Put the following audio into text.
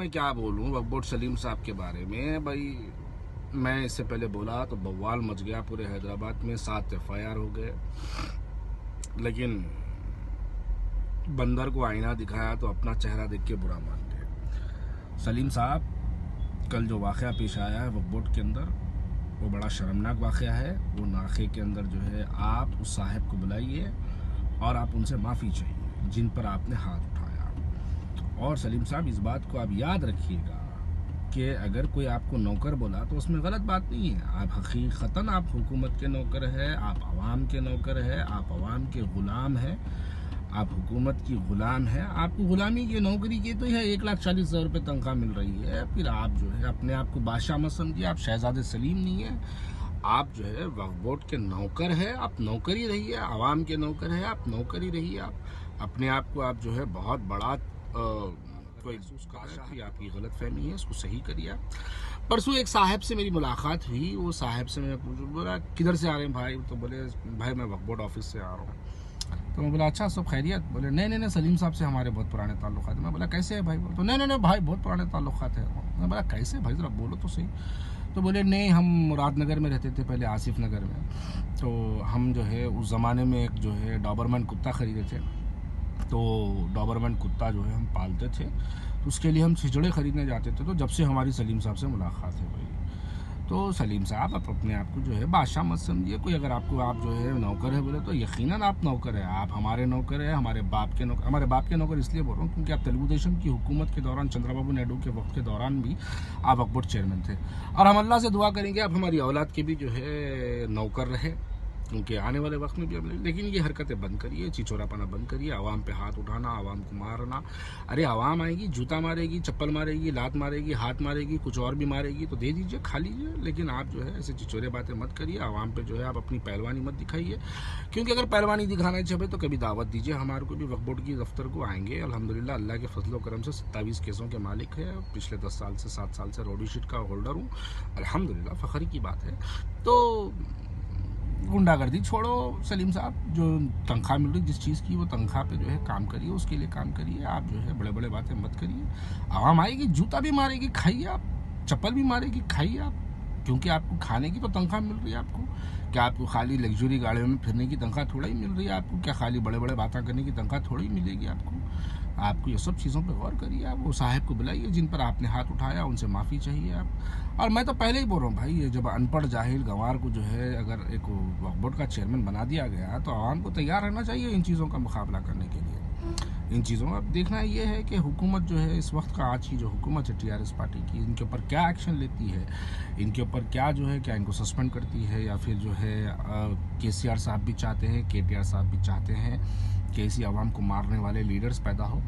मैं क्या बोलूँ वक्फ बोर्ड सलीम साहब के बारे में भाई। मैं इससे पहले बोला तो बवाल मच गया पूरे हैदराबाद में, 7 FIR हो गए। लेकिन बंदर को आईना दिखाया तो अपना चेहरा देख के बुरा मान गए। सलीम साहब, कल जो वाक़या पेश आया है वक्फ बोर्ड के अंदर, वो बड़ा शर्मनाक वाक़या है। वो नाक़े के अंदर जो है आप उस साहब को बुलाइए और आप उनसे माफ़ी चाहिए जिन पर आपने हाथ उठाया। और सलीम साहब, इस बात को आप याद रखिएगा कि अगर कोई आपको नौकर बोला तो उसमें गलत बात नहीं है। आप हकीकतन आप हुकूमत के नौकर हैं, आप आवाम के नौकर हैं, आप आवाम के ग़ुलाम हैं, आप हुकूमत की ग़ुलाम हैं। आपको ग़ुलामी की नौकरी की तो यह 1,40,000 रुपये तनख्वाह मिल रही है। फिर आप जो है अपने आप को बादशाह मत समझिए। आप शहजादे सलीम नहीं है, आप जो है वक्फ बोर्ड के नौकर है। आप नौकर ही रहिए, आवाम के नौकर है, आप नौकर ही रहिए। आप अपने आप को आप जो है बहुत बड़ा कोई बादशाह, आपकी गलत फहमी है, उसको सही करिए आप। परसों एक साहब से मेरी मुलाकात हुई। वो साहब से मैं पूछूँ, बोला किधर से आ रहे हैं भाई? तो बोले भाई मैं वक्फ बोर्ड ऑफिस से आ रहा हूँ। तो मैं बोला अच्छा सब खैरियत? बोले नहीं नहीं नहीं, सलीम साहब से हमारे बहुत पुराने ताल्लुकात हैं। मैं बोला कैसे है भाई? तो नहीं नहीं नहीं भाई बहुत पुराने ताल्लुकात है। मैं बोला कैसे भाई, ज़रा बोलो तो सही। तो बोले नहीं, हम मुरादनगर में रहते थे पहले, आसिफ नगर में। तो हम जो है उस ज़माने में एक जो है डॉबरमैन कुत्ता ख़रीदे थे। तो डॉबरमैन कुत्ता जो है हम पालते थे, तो उसके लिए हम छिजड़े ख़रीदने जाते थे। तो जब से हमारी सलीम साहब से मुलाकात है भाई। तो सलीम साहब, आप अपने आप को जो है बादशाह मत समझिए। कोई अगर आपको आप जो है नौकर है बोले तो यकीनन आप नौकर है। आप हमारे नौकर है, हमारे बाप के नौकर। हमारे बाप के नौकर इसलिए बोल रहा हूँ क्योंकि आप तेलुगु देशम की हुकूमत के दौरान, चंद्रबाबू नायडू के वक्त के दौरान भी आप वक्फ बोर्ड चेयरमैन थे। और हम अल्लाह से दुआ करेंगे आप हमारी औलाद के भी जो है नौकर रहे, क्योंकि आने वाले वक्त में भी। लेकिन ये हरकतें बंद करिए, चिचोरापना बंद करिए, आवाम पे हाथ उठाना, आवाम को मारना। अरे आवाम आएगी, जूता मारेगी, चप्पल मारेगी, लात मारेगी, हाथ मारेगी, कुछ और भी मारेगी, तो दे दीजिए, खा लीजिए। लेकिन आप जो है ऐसे चिचोरे बातें मत करिए। आवाम पे जो है आप अपनी पहलवानी मत दिखाइए, क्योंकि अगर पहलवानी दिखाना चाहिए तो कभी दावत दीजिए हमारे को भी। वक्फ बोर्ड की दफ्तर को आएंगे अल्हम्दुलिल्लाह, अल्लाह के फजल करम से 27 केसों के मालिक है। पिछले 10 साल से 7 साल से रोडी शीट का होल्डर हूँ अल्हम्दुलिल्लाह, फ़ख्र की बात है। तो गुंडागर्दी छोड़ो सलीम साहब, जो तनख्वाह मिल रही जिस चीज़ की, वो तनख्वाह पे जो है काम करिए, उसके लिए काम करिए। आप जो है बड़े बड़े बातें मत करिए। आवाम आएगी, जूता भी मारेगी, खाइए आप, चप्पल भी मारेगी, खाइए आप, क्योंकि आपको खाने की तो तनख्वाह मिल रही है आपको। क्या आपको खाली लग्जरी गाड़ियों में फिरने की तनख्वाह थोड़ा ही मिल रही है आपको? क्या खाली बड़े बड़े बातें करने की तनख्वाह थोड़ी ही मिलेगी आपको? आपको ये सब चीज़ों पे गौर करिए। आप वो साहब को बुलाइए जिन पर आपने हाथ उठाया, उनसे माफ़ी चाहिए आप। और मैं तो पहले ही बोल रहा हूँ भाई, ये जब अनपढ़ जाहिल गंवार को जो है अगर एक वक्फ बोर्ड का चेयरमैन बना दिया गया तो आवाम को तैयार रहना चाहिए इन चीज़ों का मुकाबला करने के लिए। इन चीज़ों का देखना ये है कि हुकूमत जो है इस वक्त का, आज की जो हुकूमत है TRS पार्टी की, इनके ऊपर क्या एक्शन लेती है, इनके ऊपर क्या जो है, क्या इनको सस्पेंड करती है, या फिर जो है KCR साहब भी चाहते हैं, KTR साहब भी चाहते हैं कि ऐसी आवाम को मारने वाले लीडर्स पैदा हो।